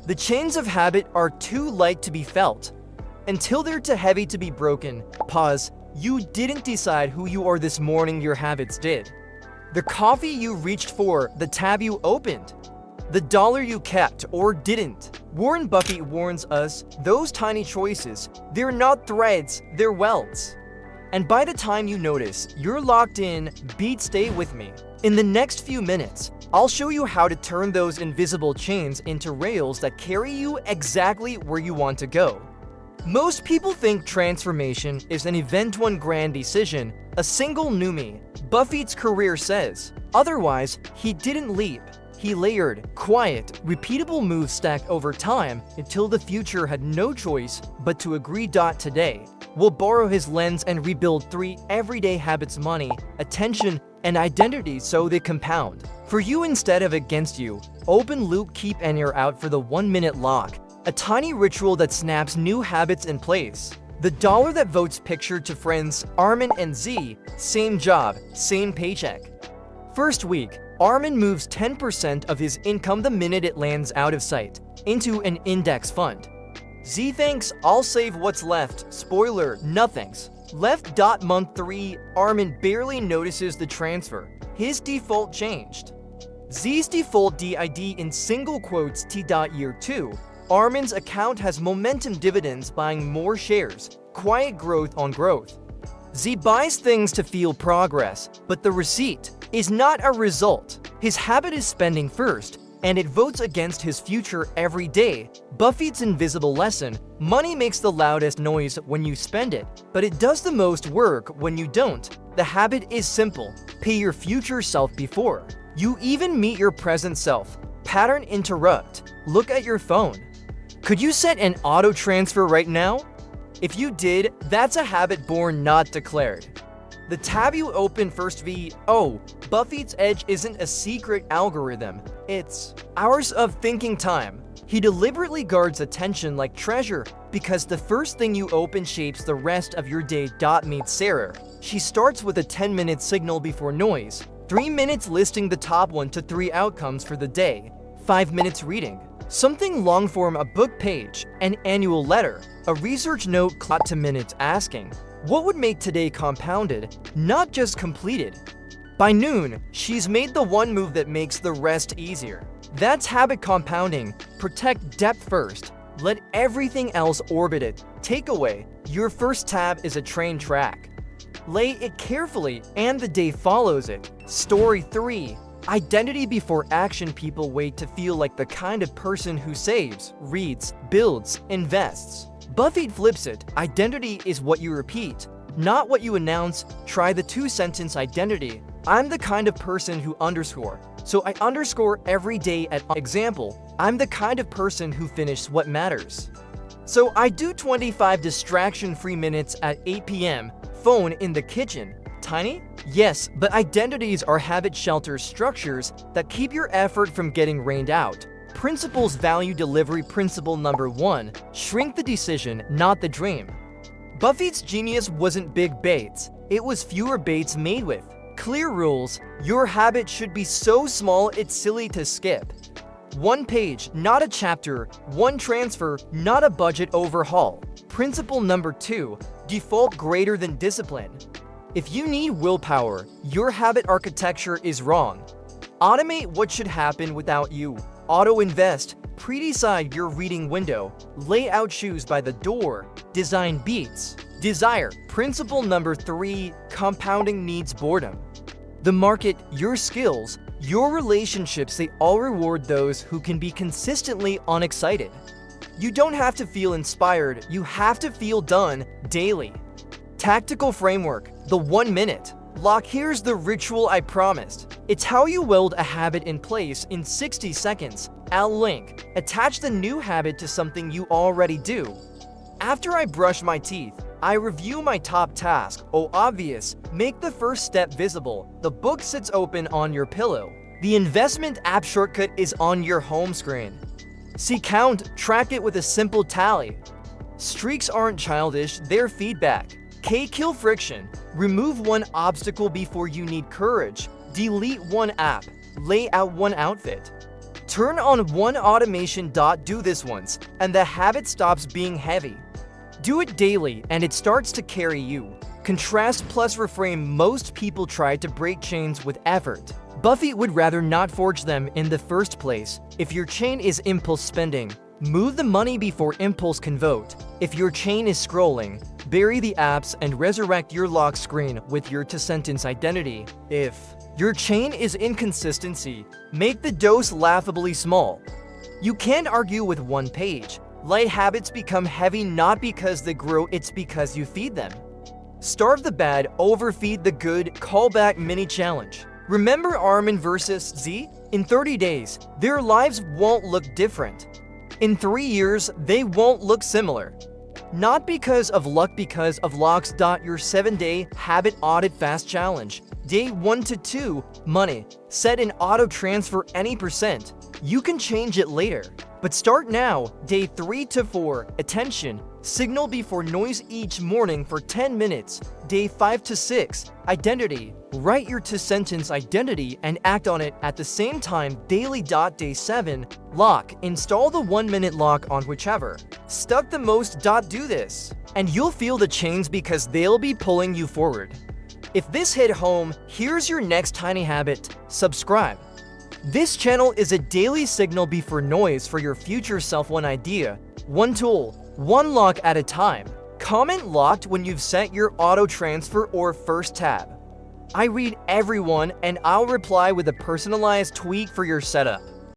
The chains of habit are too light to be felt. Until they're too heavy to be broken. Pause. You didn't decide who you are this morning, your habits did. The coffee you reached for, the tab you opened. The dollar you kept or didn't. Warren Buffett warns us, those tiny choices, they're not threads, they're welts. And by the time you notice, you're locked in, stay with me. In the next few minutes, I'll show you how to turn those invisible chains into rails that carry you exactly where you want to go. Most people think transformation is an event, one grand decision, a single new me. Buffett's career says. Otherwise, he didn't leap. He layered, quiet, repeatable moves stacked over time until the future had no choice but to agree. Today, we'll borrow his lens and rebuild 3 everyday habits: money, attention, and identity, so they compound. For you instead of against you. Open loop, keep an ear out for the 1-minute lock. A tiny ritual that snaps new habits in place. The dollar that votes picture to friends, Armin and Z, same job, same paycheck. First week, Armin moves 10% of his income the minute it lands out of sight, into an index fund. Z thinks, I'll save what's left. Spoiler, nothing's left. Month 3, Armin barely notices the transfer. His default changed. Z's default DID in single quotes T. Year 2. Armin's account has momentum dividends, buying more shares, quiet growth on growth. Z buys things to feel progress, but the receipt is not a result. His habit is spending first, and it votes against his future every day. Buffett's invisible lesson: money makes the loudest noise when you spend it, but it does the most work when you don't. The habit is simple: pay your future self before you even meet your present self. Pattern interrupt. Look at your phone. Could you set an auto transfer right now? If you did, that's a habit born, not declared. The tab you open first. Buffett's edge isn't a secret algorithm. It's hours of thinking time. He deliberately guards attention like treasure because the first thing you open shapes the rest of your day. Meet Sarah. She starts with a 10-minute signal before noise. 3 minutes listing the top 1 to 3 outcomes for the day. 5 minutes reading something long form, a book page, an annual letter, a research note. 2 minutes asking, what would make today compounded, not just completed? By noon, she's made the one move that makes the rest easier. That's habit compounding. Protect depth first. Let everything else orbit it. Takeaway: your first tab is a train track. Lay it carefully, and the day follows it. Story 3. Identity before action. People wait to feel like the kind of person who saves, reads, builds, invests. Buffett flips it. Identity is what you repeat, not what you announce. Try the 2-sentence identity. I'm the kind of person who underscore, so I underscore every day. At example, I'm the kind of person who finishes what matters. So I do 25 distraction-free minutes at 8 p.m. Phone in the kitchen. Tiny? Yes, but identities are habit shelter structures that keep your effort from getting rained out. Principles: value delivery. Principle number 1, shrink the decision, not the dream. Buffett's genius wasn't big baits, it was fewer baits made with clear rules. Your habit should be so small it's silly to skip. 1 page, not a chapter. 1 transfer, not a budget overhaul. Principle number 2, default greater than discipline. If you need willpower, your habit architecture is wrong. Automate what should happen without you. Auto-invest. Pre-decide your reading window. Lay out shoes by the door. Design beats desire. Principle number 3, compounding needs boredom. The market, your skills, your relationships, they all reward those who can be consistently unexcited. You don't have to feel inspired, you have to feel done daily. Tactical framework, the 1-minute lock. Here's the ritual I promised. It's how you weld a habit in place in 60 seconds. I'll link. Attach the new habit to something you already do. After I brush my teeth, I review my top task. Oh, obvious. Make the first step visible. The book sits open on your pillow. The investment app shortcut is on your home screen. See count, track it with a simple tally. Streaks aren't childish, they're feedback. Kill friction. Remove 1 obstacle before you need courage. Delete 1 app. Lay out 1 outfit. Turn on one automation. Do this once, and the habit stops being heavy. Do it daily, and it starts to carry you. Contrast plus reframe. Most people try to break chains with effort. Buffett would rather not forge them in the first place. If your chain is impulse spending, move the money before impulse can vote. If your chain is scrolling, bury the apps and resurrect your lock screen with your two-sentence identity. If your chain is inconsistency, make the dose laughably small. You can't argue with one page. Light habits become heavy not because they grow, it's because you feed them. Starve the bad, overfeed the good. Callback mini challenge. Remember Armin versus Z? In 30 days, their lives won't look different. In 3 years, they won't look similar. Not because of luck, because of locks. Your 7-day habit audit fast challenge. Day 1 to 2, money. Set an auto transfer any percent. You can change it later, but start now. Day 3 to 4, attention. Signal before noise each morning for 10 minutes. Day 5 to 6, identity. Write your two-sentence identity and act on it at the same time daily. Day 7, lock. Install the 1-minute lock on whichever stuck the most. Do this, and you'll feel the chains because they'll be pulling you forward. If this hit home, here's your next tiny habit. Subscribe. This channel is a daily signal before noise for your future self. One idea, one tool, one lock at a time. Comment locked when you've set your auto transfer or first tab. I read everyone, and I'll reply with a personalized tweak for your setup.